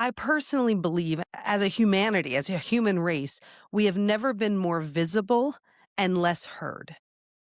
I personally believe as a humanity, as a human race, we have never been more visible and less heard.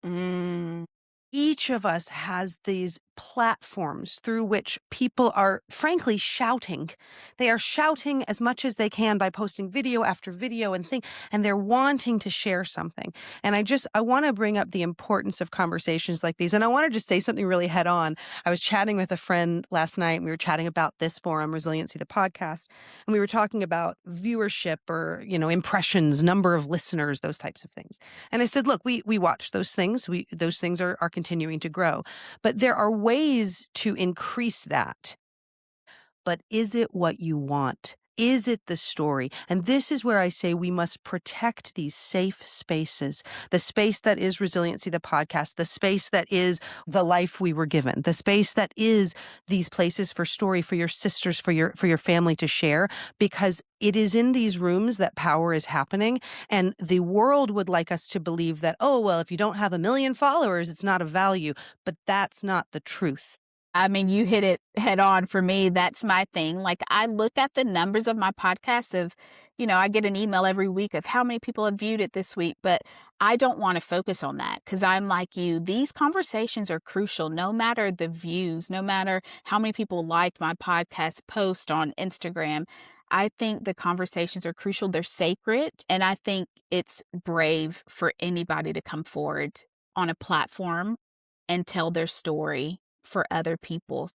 Mm. Each of us has these platforms through which people are frankly shouting. They are shouting as much as they can by posting video after video and they're wanting to share something. And I want to bring up the importance of conversations like these. And I want to just say something really head on. I was chatting with a friend last night, and we were chatting about this forum, Resiliency, the podcast, and we were talking about viewership or, impressions, number of listeners, those types of things. And I said, look, we watch those things. Those things are continuing to grow. But there are ways to increase that. But is it what you want? Is it the story? And this is where I say we must protect these safe spaces, the space that is Resiliency, the podcast, the space that is the life we were given, the space that is these places for story, for your sisters, for your family to share, because it is in these rooms that power is happening. And the world would like us to believe that, oh, well, if you don't have 1 million followers, it's not of value. But that's not the truth. I mean, you hit it head on for me. That's my thing. Like, I look at the numbers of my podcast of, I get an email every week of how many people have viewed it this week, but I don't want to focus on that because I'm like you. These conversations are crucial, no matter the views, no matter how many people liked my podcast post on Instagram. I think the conversations are crucial. They're sacred. And I think it's brave for anybody to come forward on a platform and tell their story for other people.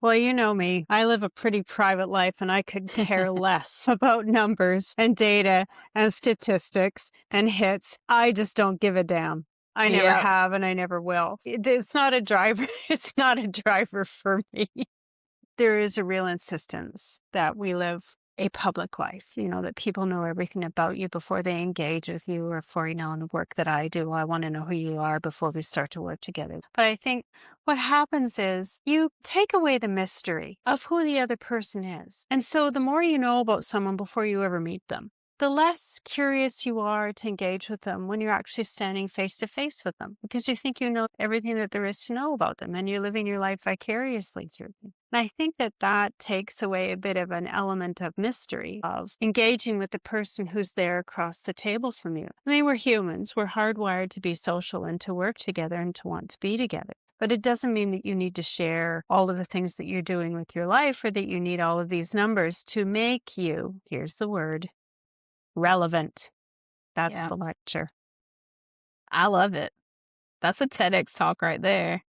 Well, you know me. I live a pretty private life and I could care less about numbers and data and statistics and hits. I just don't give a damn. I never Yeah. have and I never will. It's not a driver. It's not a driver for me. There is a real insistence that we live a public life, that people know everything about you before they engage with you or for, in the work that I do. I want to know who you are before we start to work together. But I think what happens is you take away the mystery of who the other person is. And so the more you know about someone before you ever meet them, the less curious you are to engage with them when you're actually standing face to face with them, because you think you know everything that there is to know about them and you're living your life vicariously through them. And I think that takes away a bit of an element of mystery of engaging with the person who's there across the table from you. I mean, we're humans. We're hardwired to be social and to work together and to want to be together. But it doesn't mean that you need to share all of the things that you're doing with your life or that you need all of these numbers to make you, here's the word, relevant. That's Yeah. the lecture. I love it. That's a TEDx talk right there.